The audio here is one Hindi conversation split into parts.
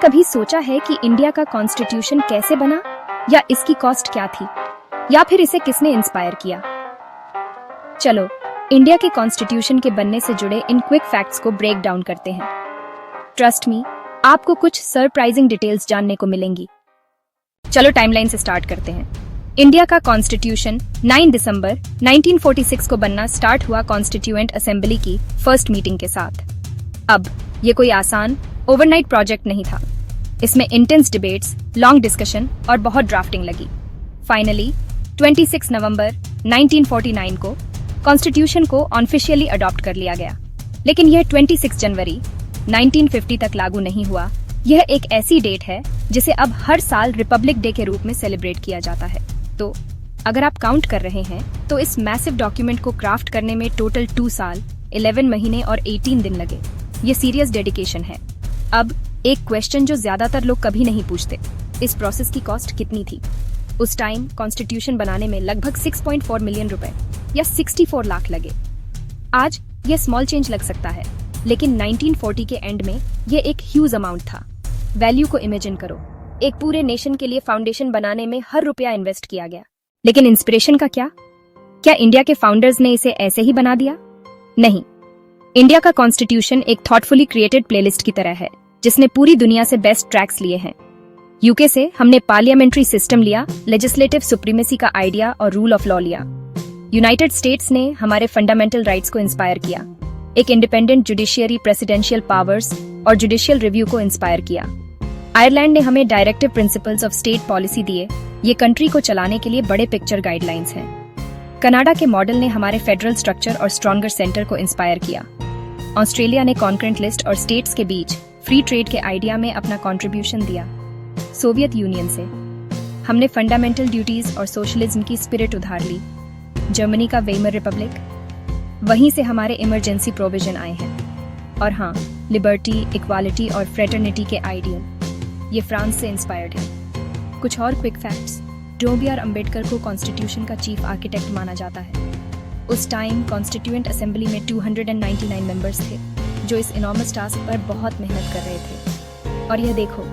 कभी सोचा है कि इंडिया का कॉन्स्टिट्यूशन कैसे बना, या इसकी कॉस्ट क्या थी, या फिर इसे किसने इंस्पायर किया? चलो इंडिया के कॉन्स्टिट्यूशन के बनने से जुड़े इन क्विक फैक्ट्स को ब्रेक डाउन करते हैं। ट्रस्ट मी, आपको कुछ सरप्राइजिंग डिटेल्स जानने को मिलेंगी। चलो टाइमलाइन से स्टार्ट करते हैं। इंडिया का कॉन्स्टिट्यूशन 9 दिसंबर 1946 को बनना स्टार्ट हुआ कॉन्स्टिट्यूएंट असेंबली की फर्स्ट मीटिंग के साथ। अब ये कोई आसान ओवरनाइट प्रोजेक्ट नहीं था। इसमें इंटेंस डिबेट्स, लॉन्ग डिस्कशन और बहुत ड्राफ्टिंग लगी। फाइनली 26 नवंबर 1949 को कॉन्स्टिट्यूशन को ऑफिशियली अडॉप्ट कर लिया गया। लेकिन यह 26 जनवरी 1950 तक लागू नहीं हुआ। यह एक ऐसी डेट है जिसे अब हर साल रिपब्लिक डे के रूप में सेलिब्रेट किया जाता है। तो अगर आप काउंट कर रहे हैं तो इस मैसिव डॉक्यूमेंट को क्राफ्ट करने में टोटल 2 साल, 11 महीने और 18 दिन लगे। ये सीरियस डेडिकेशन है। अब एक क्वेश्चन जो ज्यादातर लोग कभी नहीं पूछते, इस प्रोसेस की कॉस्ट कितनी थी? उस टाइम कॉन्स्टिट्यूशन बनाने में लगभग 6.4 मिलियन रुपए या 64 लाख लगे। आज ये स्मॉल चेंज लग सकता है, लेकिन 1940 के एंड में ये एक ह्यूज अमाउंट था। वैल्यू को इमेजिन करो, एक पूरे नेशन के लिए फाउंडेशन बनाने में हर रुपया इन्वेस्ट किया गया। लेकिन इंस्पिरेशन का क्या? क्या इंडिया के फाउंडर्स ने इसे ऐसे ही बना दिया? नहीं। इंडिया का कॉन्स्टिट्यूशन एक थॉटफुली क्रिएटेड प्लेलिस्ट की तरह है, जिसने पूरी दुनिया से बेस्ट ट्रैक्स लिए हैं। यूके से हमने पार्लियामेंट्री सिस्टम लिया, लेजिस्लेटिव सुप्रीमेसी का आइडिया और रूल ऑफ लॉ लिया। यूनाइटेड स्टेट्स ने हमारे फंडामेंटल राइट्स को इंस्पायर किया, एक इंडिपेंडेंट जुडिशियरी, प्रेसिडेंशियल पावर्स और जुडिशियल रिव्यू को इंस्पायर किया। आयरलैंड ने हमें directive principles of state policy दिए, ये कंट्री को चलाने के लिए बड़े पिक्चर गाइडलाइंस हैं। कनाडा के मॉडल ने हमारे फेडरल स्ट्रक्चर और स्ट्रॉन्गर सेंटर को इंस्पायर किया। ऑस्ट्रेलिया ने कॉन्करेंट लिस्ट और स्टेट्स के बीच फ्री ट्रेड के आइडिया में अपना कंट्रीब्यूशन दिया। सोवियत यूनियन से हमने फंडामेंटल ड्यूटीज और सोशलिज्म की स्पिरिट उधार ली। जर्मनी का वेमर रिपब्लिक, वहीं से हमारे इमरजेंसी प्रोविजन आए हैं। और हाँ, लिबर्टी, इक्वालिटी और फ्रेटर्निटी के आइडियल, ये फ्रांस से इंस्पायर्ड है। कुछ और क्विक फैक्ट्स। बी.आर. अम्बेडकर को कॉन्स्टिट्यूशन का चीफ आर्किटेक्ट माना जाता है। उस टाइम कॉन्स्टिट्यूएंट असेंबली में 299 मेंबर्स थे, जो इस इनॉर्मस टास्क पर बहुत मेहनत कर रहे थे। और यह देखो,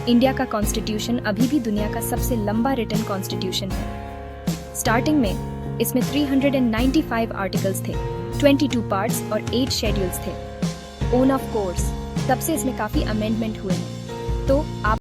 इंडिया का कॉन्स्टिट्यूशन अभी भी दुनिया का सबसे लंबा रिटन कॉन्स्टिट्यूशन है। स्टार्टिंग में इसमें 395 आर्टिकल्स थे, 22 पार्ट्स और 8 शेड्यूल्स थे। ऑफ कोर्स, तब से इसमें काफी अमेंडमेंट हुए हैं। तो आप